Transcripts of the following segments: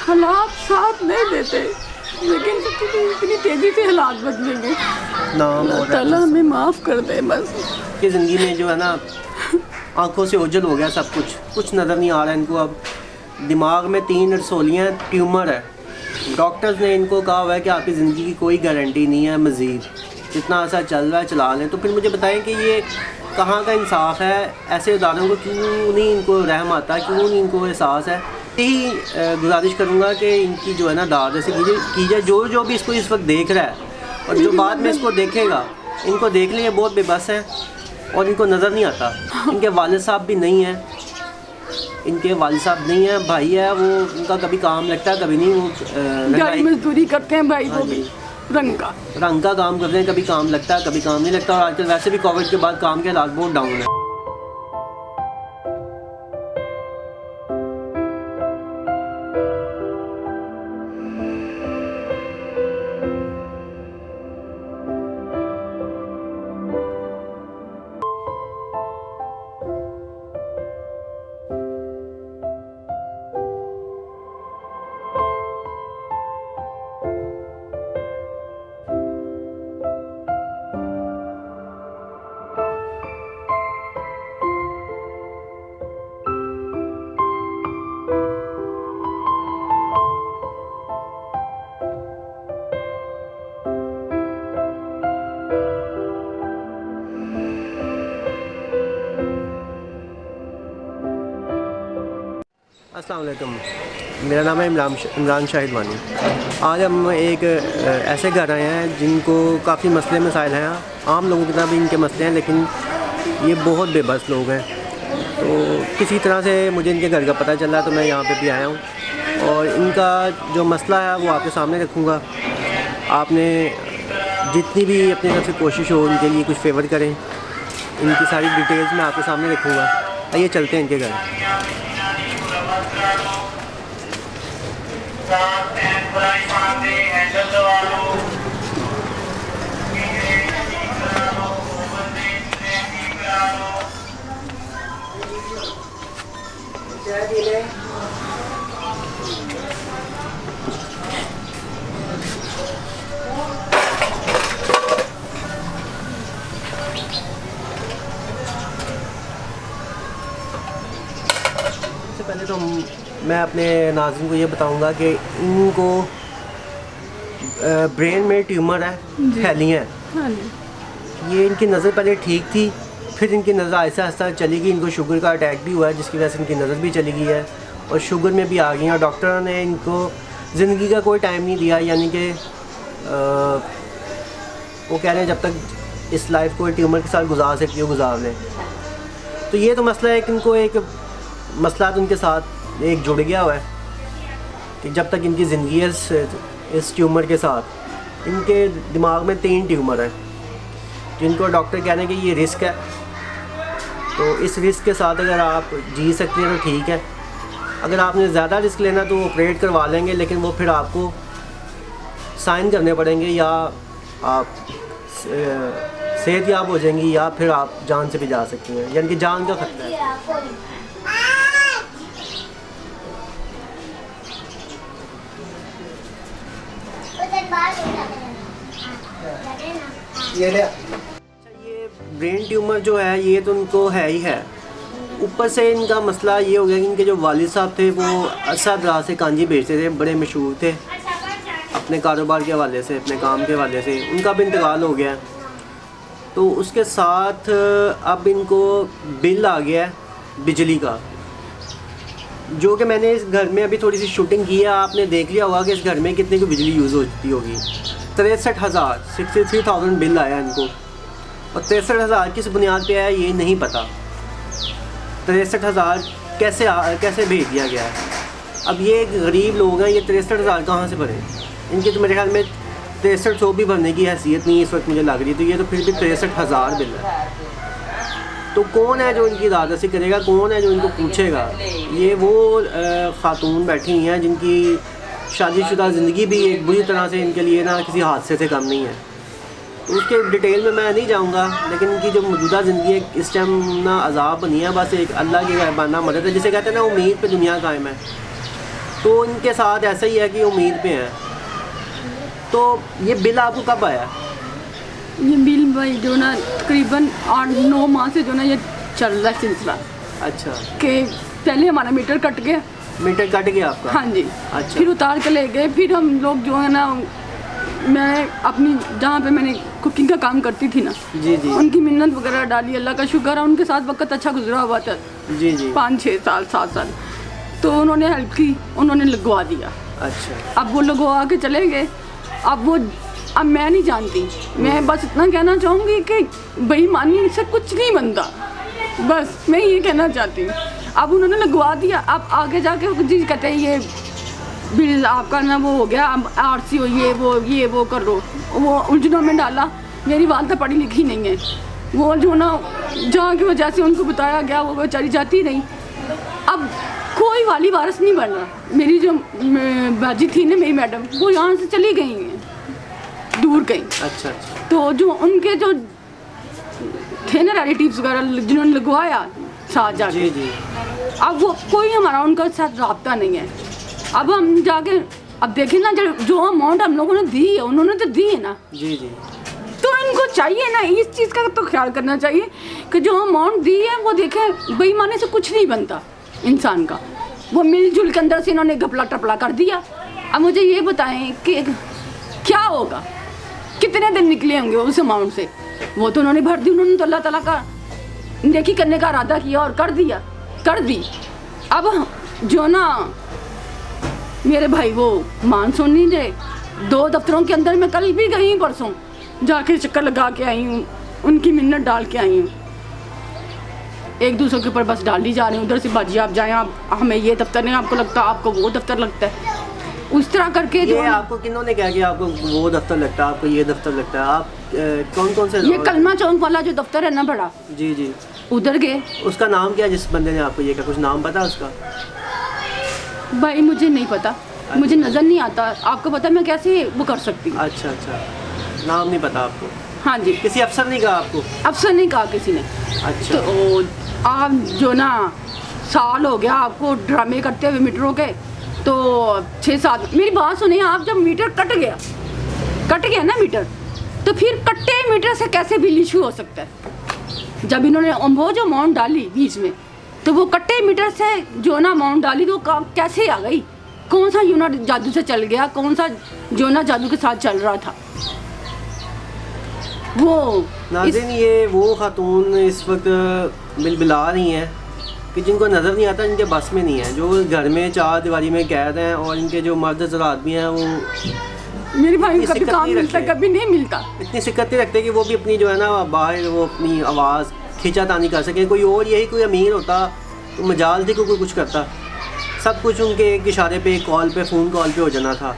हालात साथ नहीं देते, लेकिन इतनी तेज़ी से हालात बदलेंगे। अल्लाह ताला हमें माफ़ कर दे बस। कि ज़िंदगी में जो है ना आंखों से ओझल हो गया सब कुछ नज़र नहीं आ रहा है इनको। अब दिमाग में 3 रसोलियाँ ट्यूमर है। डॉक्टर्स ने इनको कहा हुआ है कि आपकी ज़िंदगी की कोई गारंटी नहीं है, मज़ीद जितना ऐसा चल रहा है चला लें। तो फिर मुझे बताएं कि ये कहाँ का इंसाफ है? ऐसे उदाहरणों को क्यों नहीं इनको रहम आता, क्यों नहीं इनको एहसास है? यही गुजारिश करूँगा कि इनकी जो है ना दाद ऐसे की जाए। जो भी इसको इस वक्त देख रहा है और जो बाद में इसको देखेगा, इनको देखने के बहुत बेबस हैं और इनको नज़र नहीं आता। इनके वालिद साहब भी नहीं हैं, इनके वालिद साहब नहीं है, भाई है वो, उनका कभी काम लगता है कभी नहीं। वो गाड़ी मजदूरी करते हैं भाई, वो भी रंग का काम करते हैं, कभी काम लगता है कभी काम नहीं लगता। और आजकल वैसे भी कोविड के बाद काम के हालात बहुत डाउन है। अस्सलाम वालेकुम, मेरा नाम है इमरान शाहिद वानी। आज हम एक ऐसे घर आए हैं जिनको काफ़ी मसले मसाइल हैं। आम लोगों की तरह भी इनके मसले हैं, लेकिन ये बहुत बेबस लोग हैं। तो किसी तरह से मुझे इनके घर का पता चला तो मैं यहाँ पे भी आया हूँ और इनका जो मसला है वो आपके सामने रखूँगा। आपने जितनी भी अपनी तरफ से कोशिश हो उनके लिए कुछ फेवर करें। इनकी सारी डिटेल्स मैं आपके सामने रखूँगा। आइए चलते हैं इनके घर। सबसे पहले तो मैं अपने नाज़रीन को ये बताऊंगा कि इनको ब्रेन में ट्यूमर है, फैलियाँ हैं। ये इनकी नज़र पहले ठीक थी, फिर इनकी नज़र आहिस्ता आहिस्ता चली गई। इनको शुगर का अटैक भी हुआ है जिसकी वजह से इनकी नज़र भी चली गई है और शुगर में भी आ गई है। और डॉक्टरों ने इनको ज़िंदगी का कोई टाइम नहीं दिया, यानी कि वो कह रहे हैं जब तक इस लाइफ को ट्यूमर के साथ गुजार सकती हो गुजार लें। तो ये तो मसला है कि इनको एक मसला तो उनके साथ एक जुड़ गया हुआ है कि जब तक इनकी ज़िंदगी है इस ट्यूमर के साथ। इनके दिमाग में 3 ट्यूमर है जिनको डॉक्टर कह रहे हैं कि ये रिस्क है। तो इस रिस्क के साथ अगर आप जी सकते हैं तो ठीक है, अगर आपने ज़्यादा रिस्क लेना तो ऑपरेट करवा लेंगे, लेकिन वो फिर आपको साइन करने पड़ेंगे या आप सेहतयाब हो जाएंगी या फिर आप जान से भी जा सकती हैं, यानी कि जान का खतरा है। ये ब्रेन ट्यूमर जो है ये तो उनको है ही है। ऊपर से इनका मसला ये हो गया कि इनके जो वालिद साहब थे वो अरसा दराज से कांजी बेचते थे, बड़े मशहूर थे अपने कारोबार के हवाले से, अपने काम के हवाले से। उनका भी इंतकाल हो गया। तो उसके साथ अब इनको बिल आ गया बिजली का, जो कि मैंने इस घर में अभी थोड़ी सी शूटिंग की है। आपने देख लिया होगा कि इस घर में कितने की बिजली यूज़ होती होगी। 63,000 63,000 बिल आया इनको। और 63,000 किस बुनियाद पे आया ये नहीं पता। 63,000 कैसे भेज दिया गया है। अब ये गरीब लोग हैं, ये 63,000 कहाँ से भरें? इनके तो मेरे ख्याल में 6300 भी भरने की हैसियत नहीं इस वक्त मुझे लग रही है। तो ये तो फिर भी 63,000 बिल है। तो कौन है जो इनकी इजाज़त करेगा, कौन है जो इनको पूछेगा? ये वो ख़ातून बैठी हुई हैं जिनकी शादीशुदा ज़िंदगी भी एक बुरी तरह से इनके लिए ना किसी हादसे से कम नहीं है। तो उसके डिटेल में मैं नहीं जाऊंगा, लेकिन इनकी जो मौजूदा ज़िंदगी है इस टाइम ना अजाब बनी है। बस एक अल्लाह की रहमाना मदद है, जिसे कहते हैं ना उम्मीद पे दुनिया कायम है। तो इनके साथ ऐसा ही है कि उम्मीद पे हैं। तो ये बिल आपको कब आया? ये बिल भाई जो ना तकरीबन 8-9 माह से जो ना ये चल रहा है सिलसिला। अच्छा, कि पहले हमारा मीटर कट गया। मीटर कट गया आपका? हाँ जी। अच्छा। फिर उतार के ले गए। फिर हम लोग जो है ना, मैं अपनी जहाँ पे मैंने कुकिंग का काम करती थी ना, जी जी, उनकी मिन्नत वगैरह डाली, अल्लाह का शुक्र है उनके साथ वक्त अच्छा गुजरा हुआ था। जी जी, 5-6 साल 7 साल। तो उन्होंने हेल्प की, उन्होंने लगवा दिया। अच्छा। अब वो लगवा के चले गए। अब मैं नहीं जानती, मैं बस इतना कहना चाहूँगी कि बेईमानी से कुछ नहीं बनता, बस मैं ये कहना चाहती हूँ। अब उन्होंने लगवा दिया, अब आगे जाके जी कहते हैं ये बिल आपका ना वो हो गया, अब आरसी हो, ये वो कर लो। वो उलझनों में डाला। मेरी वालदा पढ़ी लिखी नहीं है, वो जो ना जहाँ की वजह से उनको बताया गया वो बेचारी जाती नहीं। अब कोई वाली वारस नहीं बन रहा। मेरी जो बाजी थी ना, मेरी मैडम, वो यहाँ से चली गई हैं, दूर गई। अच्छा। तो जो उनके जो थे ना रिलेटिव्स वगैरह जिन्होंने लगवाया साथ जाके, जी जी, अब वो कोई हमारा उनका साथ रब्ता नहीं है। अब हम जाके अब देखें ना, जो अमाउंट हम लोगों ने दी है, उन्होंने तो दी है ना। जी जी, तो इनको चाहिए ना इस चीज़ का तो ख्याल करना चाहिए कि जो अमाउंट दी है वो देखें, बेईमानी से कुछ नहीं बनता इंसान का। वो मिलजुल के अंदर से इन्होंने घपला टपला कर दिया। अब मुझे ये बताएं कि क्या होगा, कितने दिन निकले होंगे उस अमाउंट से? वो तो उन्होंने भर दी, उन्होंने तो अल्लाह ताला का नेकी करने का इरादा किया और कर दी। अब जो ना मेरे भाई वो मान सुन नहीं रहे। 2 दफ्तरों के अंदर मैं कल भी गई, परसों जाके चक्कर लगा के आई हूँ, उनकी मिन्नत डाल के आई हूँ। एक दूसरे के ऊपर बस डाली जा रही हूँ, उधर से बाजी आप जाएँ, आप हमें ये दफ्तर नहीं आपको लगता, आपको वो दफ्तर लगता है, उस तरह करके। ये आपको किन्होंने कहा कि आपको वो दफ्तर लगता है, आपको ये दफ्तर लगता है? आप कौन से? ये कलमा चौक वाला जो दफ्तर है ना बड़ा, जी जी, उधर गए। उसका नाम क्या, जिस बंदे ने आपको ये कहा, कुछ नाम पता है उसका? भाई मुझे नहीं पता, मुझे नज़र नहीं आता। आपको पता मैं कैसे वो कर सकती हूँ? अच्छा, नाम नहीं पता आपको? हाँ जी। किसी अफसर ने कहा आपको? अफसर नहीं कहा किसी ने। अच्छा। तो आप जो ना साल हो गया आपको ड्रामे करते हुए मीटरों के, तो 6-7। मेरी बात सुनिए, आप जब मीटर कट गया ना मीटर, तो फिर कट्टे मीटर से कैसे बिल इशू हो सकता है? जब इन्होंने वो जो अमाउंट डाली बीच में, तो वो कट्टे मीटर से जो ना अमाउंट डाली तो कैसे आ गई? कौन सा यूनिट जादू से चल गया, कौन सा जो ना जादू के साथ चल रहा था? वो नाज़रीन, ये वो खातून इस वक्त बिलबिला रही हैं कि जिनको नज़र नहीं आता, इनके बस में नहीं है, जो घर में 4 दीवारी में कैद हैं, और इनके जो मर्द ज़रा आदमी हैं वो मेरे भाई को कभी काम मिलता कभी नहीं मिलता। इतनी सिक्कत नहीं रखते कि वो भी अपनी जो है ना बाहर वो अपनी आवाज़ खींचातानी कर सके। कोई अमीर होता तो मजाल थी कोई कुछ करता, सब कुछ उनके एक इशारे पे, एक कॉल पे, फ़ोन कॉल पे हो जाना था।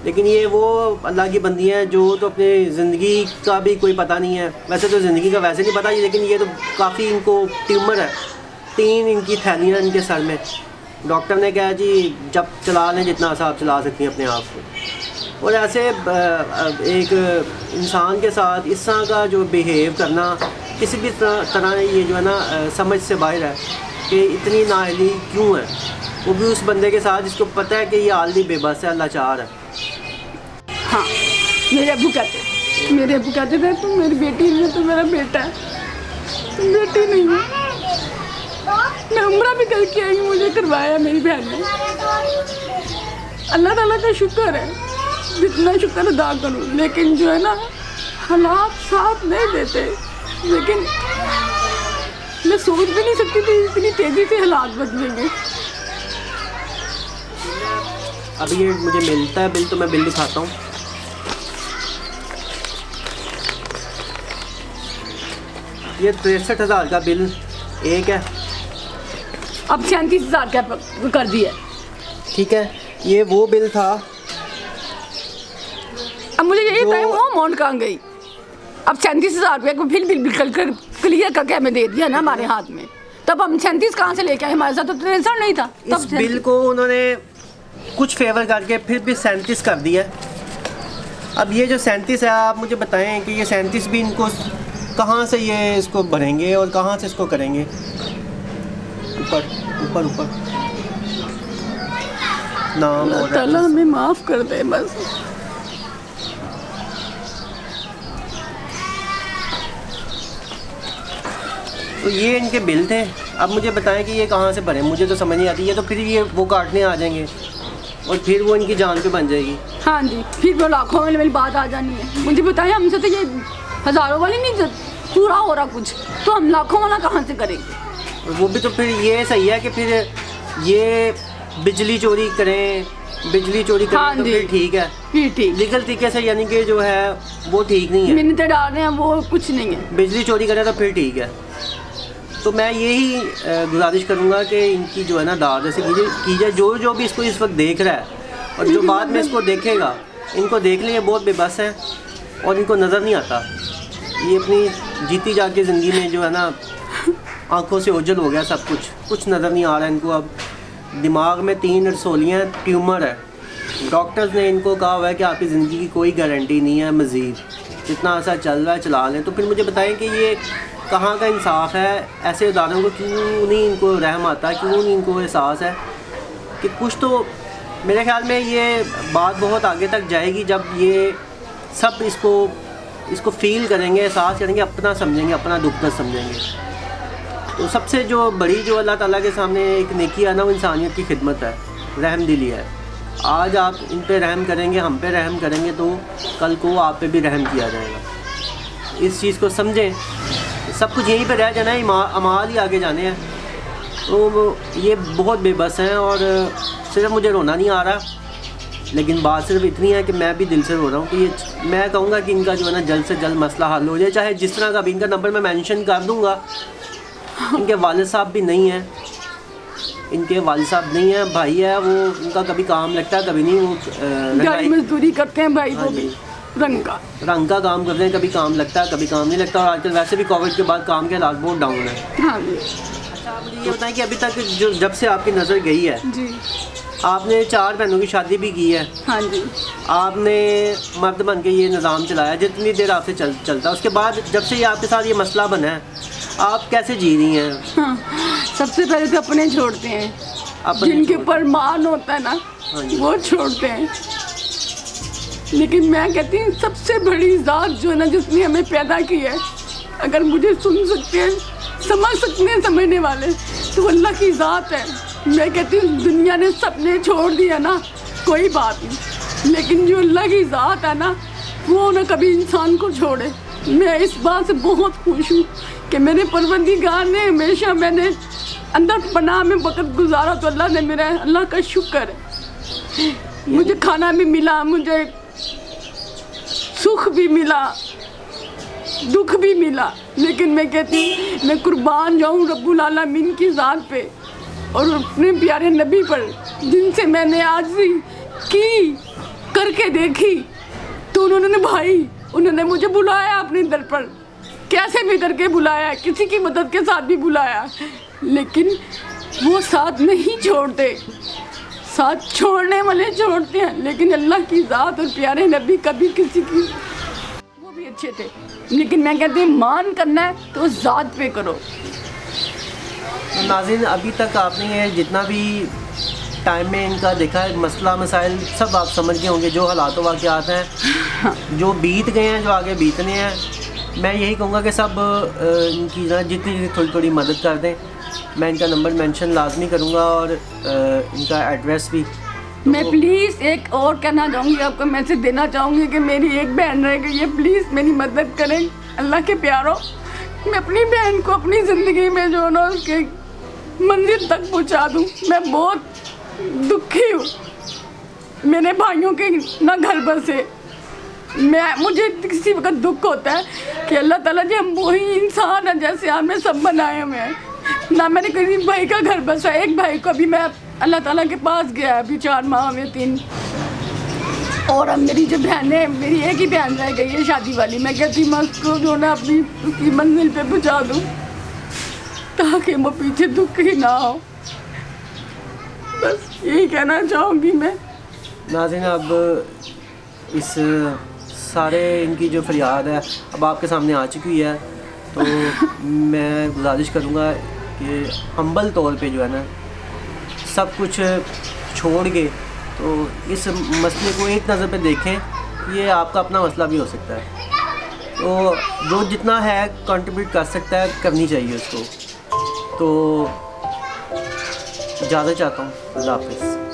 लेकिन ये वो अल्लाह की बंदी हैं जो तो अपने ज़िंदगी का भी कोई पता नहीं है। वैसे तो ज़िंदगी का वैसे नहीं पता, लेकिन ये तो काफ़ी इनको ट्यूमर है, 3 इनकी थैलियाँ इनके सर में। डॉक्टर ने कहा जी जब चला लें जितना सा आप चला सकती हैं अपने आप को। और ऐसे एक इंसान के साथ इस तरह का जो बिहेव करना किसी भी तरह ये जो है ना समझ से बाहर है कि इतनी नाअहली क्यों है, वो भी उस बंदे के साथ जिसको पता है कि ये आलमी बेबस है, लाचार है। हाँ, मेरे अब्बू कहते थे तुम मेरी बेटी नहीं है, तो मेरा बेटा है, तुम बेटी नहीं है। मैं उम्रा भी करके आई हूँ, मुझे करवाया मेरी बहन ने। अल्लाह ताला का शुक्र है, जितना शुक्र अदा करूँ, लेकिन जो है ना हालात साथ नहीं देते। लेकिन मैं सोच भी नहीं सकती थी इतनी तेज़ी से हालात बदलेंगे। अभी ये मुझे मिलता है बिल, तो मैं बिल दिखाता हूँ। ये 63,000 का बिल एक है, अब 37,000 का कर दिया। ठीक है, ये वो बिल था। अब मुझे यही बताया वो अमाउंट कहाँ गई? अब 37,000 रुपये को फिर बिल क्लियर करके हमें दे दिया ना हमारे हाथ में, तब हम 37 कहाँ से लेके आए? हमारे साथ तो टेंशन नहीं था तब। इस बिल को उन्होंने कुछ फेवर करके फिर भी 37 कर दिया। अब ये जो 37 है, आप मुझे बताएं कि ये 37 भी इनको कहाँ से ये इसको भरेंगे और कहाँ से इसको करेंगे? ऊपर ऊपर ऊपर नाम और ताला हमें माफ़ कर दे बस। तो ये इनके बिल थे। अब मुझे बताएं कि ये कहाँ से भरे, मुझे तो समझ नहीं आती। ये तो फिर ये वो काटने आ जाएंगे और फिर वो इनकी जान पे बन जाएगी। हाँ जी, फिर वो लाखों में मेरी बात आ जानी है। मुझे बताएं, हमसे तो ये हज़ारों वाली नहीं पूरा हो रहा कुछ, तो हम लाखों वाला कहाँ से करेंगे? वो भी तो फिर ये सही है कि फिर ये बिजली चोरी करें, बिजली चोरी करें। हाँ तो जी, फिर ठीक है, फिर ठीक। लीगल तरीके से, यानी कि जो है वो ठीक नहीं है। मिन्नतें डाल रहे हैं वो कुछ नहीं है। बिजली चोरी करें तो फिर ठीक है। तो मैं यही गुजारिश करूँगा कि इनकी जो है ना दाद ऐसे की जाए। जो भी इसको इस वक्त देख रहा है और जो बाद में इसको देखेगा, इनको देख लें, ये बहुत बेबस है और इनको नज़र नहीं आता। ये अपनी जीती जाती ज़िंदगी में जो है ना आंखों से ओझल हो गया सब कुछ नज़र नहीं आ रहा है इनको। अब दिमाग में 3 रसोलियाँ ट्यूमर है। डॉक्टर्स ने इनको कहा हुआ है कि आपकी ज़िंदगी की कोई गारंटी नहीं है, मज़ीद जितना ऐसा चल रहा है चला लें। तो फिर मुझे बताएं कि ये कहाँ का इंसाफ है? ऐसे इदारों को क्यों नहीं इनको रहम आता, क्यों नहीं इनको एहसास है कि कुछ तो। मेरे ख्याल में ये बात बहुत आगे तक जाएगी जब ये सब इसको फ़ील करेंगे, एहसास करेंगे, अपना समझेंगे, अपना दुख दर्द समझेंगे। तो सबसे जो बड़ी जो अल्लाह ताला के सामने एक नेकी है ना, वो इंसानियत की खिदमत है, रहम दिली है। आज आप इन पे रहम करेंगे, हम पे रहम करेंगे, तो कल को आप पे भी रहम किया जाएगा। इस चीज़ को समझें। सब कुछ यहीं पे रह जाना है, अमाल ही आगे जाने हैं। तो ये बहुत बेबस हैं और सिर्फ मुझे रोना नहीं आ रहा, लेकिन बात सिर्फ इतनी है कि मैं भी दिल से रो रहा हूँ कि ये मैं कहूँगा कि इनका जो है ना जल्द से जल्द मसला हल हो जाए, चाहे जिस तरह का भी। इनका नंबर मैं मेंशन कर दूँगा। इनके वालिद साहब भी नहीं हैं, इनके वालिद साहब नहीं है, भाई है वो, उनका कभी काम लगता है कभी नहीं। वो मजदूरी करते हैं भाई, वो भी रंग का काम करते हैं, कभी काम लगता है कभी काम नहीं लगता। और आजकल वैसे भी कोविड के बाद काम के हालात बहुत डाउन है। हाँ जी। अच्छा, आप मुझे ये बताएं कि अभी तक जब से आपकी नज़र गई है जी, आपने 4 बहनों की शादी भी की है। हाँ जी। आपने मर्द बन के ये निज़ाम चलाया जितनी देर आपसे चलता। उसके बाद जब से ये आपके साथ ये मसला बना है, आप कैसे जी रही हैं? हाँ, सबसे पहले तो अपने छोड़ते हैं, जिनके ऊपर मान होता है ना वो छोड़ते हैं। लेकिन मैं कहती हूँ सबसे बड़ी ज़ात जो है ना, जिसने हमें पैदा की है, अगर मुझे सुन सकते हैं, समझ सकते हैं समझने वाले, तो अल्लाह की ज़ात है। मैं कहती हूँ दुनिया ने सबने छोड़ दिया ना, कोई बात नहीं, लेकिन जो अल्लाह की ज़ात है ना, वो ना कभी इंसान को छोड़े। मैं इस बात से बहुत खुश हूँ कि मेरे परवरदिगार ने हमेशा मैंने अंदर पनाह में वक़्त गुजारा, तो अल्लाह ने मेरा, अल्लाह का शुक्र है। मुझे खाना भी मिला, मुझे सुख भी मिला, दुख भी मिला, लेकिन मैं कहती हूँ मैं कुर्बान जाऊँ रब्बुल आलमीन की ज़ात पे और अपने प्यारे नबी पर, जिनसे मैंने आजिज़ी की करके देखी। तो उन्होंने भाई, उन्होंने मुझे बुलाया अपने दर पर, कैसे भी करके बुलाया, किसी की मदद के साथ भी बुलाया, लेकिन वो साथ नहीं छोड़ते। साथ छोड़ने वाले छोड़ते हैं, लेकिन अल्लाह की ज़ात और प्यारे नबी कभी किसी की, वो भी अच्छे थे। लेकिन मैं कहती हूँ मान करना है तो ज़ात पे करो। नाज़रीन, अभी तक आपने ये जितना भी टाइम में इनका देखा है, मसला मसाइल सब आप समझ गए होंगे, जो हालात वाक़यात हैं जो बीत गए हैं, जो आगे बीतने हैं। मैं यही कहूँगा कि सब इनकी ना जितनी थोड़ी थोड़ी मदद कर दें। मैं इनका नंबर मेंशन लाजमी करूँगा और इनका एड्रेस भी। मैं प्लीज़ एक और कहना चाहूँगी, आपको मैसेज देना चाहूँगी कि मेरी एक बहन रह गई है, प्लीज़ मेरी मदद करें अल्लाह के प्यारों। मैं अपनी बहन को अपनी ज़िंदगी में जो ना उसके मंजिल तक पहुँचा दूँ। मैं बहुत दुखी हूँ, मेरे भाइयों के ना घर बसे। मुझे किसी वक्त दुख होता है कि अल्लाह ताला जी, हम वही इंसान हैं जैसे हमें सब बनाए हुए हैं। ना मैंने किसी भाई का घर बसा, एक भाई को अभी मैं अल्लाह ताला के पास गया अभी 4 माह में 3। और अब मेरी जो बहन है, मेरी एक ही बहन रह गई है शादी वाली। मैं कहती मैं उसको जो ना अपनी उसकी मंजिल पे पहुँचा दूँ ताकि वो पीछे दुख ही ना हो। बस यही कहना चाहूँगी मैं। नाज़रीन, अब इस सारे इनकी जो फरियाद है अब आपके सामने आ चुकी है, तो मैं गुजारिश करूँगा कि हम्बल तौर पे जो है ना सब कुछ छोड़ के तो इस मसले को एक नज़र पे देखें, ये आपका अपना मसला भी हो सकता है। तो जो जितना है कंट्रीब्यूट कर सकता है करनी चाहिए उसको। तो ज़्यादा चाहता हूँ। अल्लाह हाफ़िज़।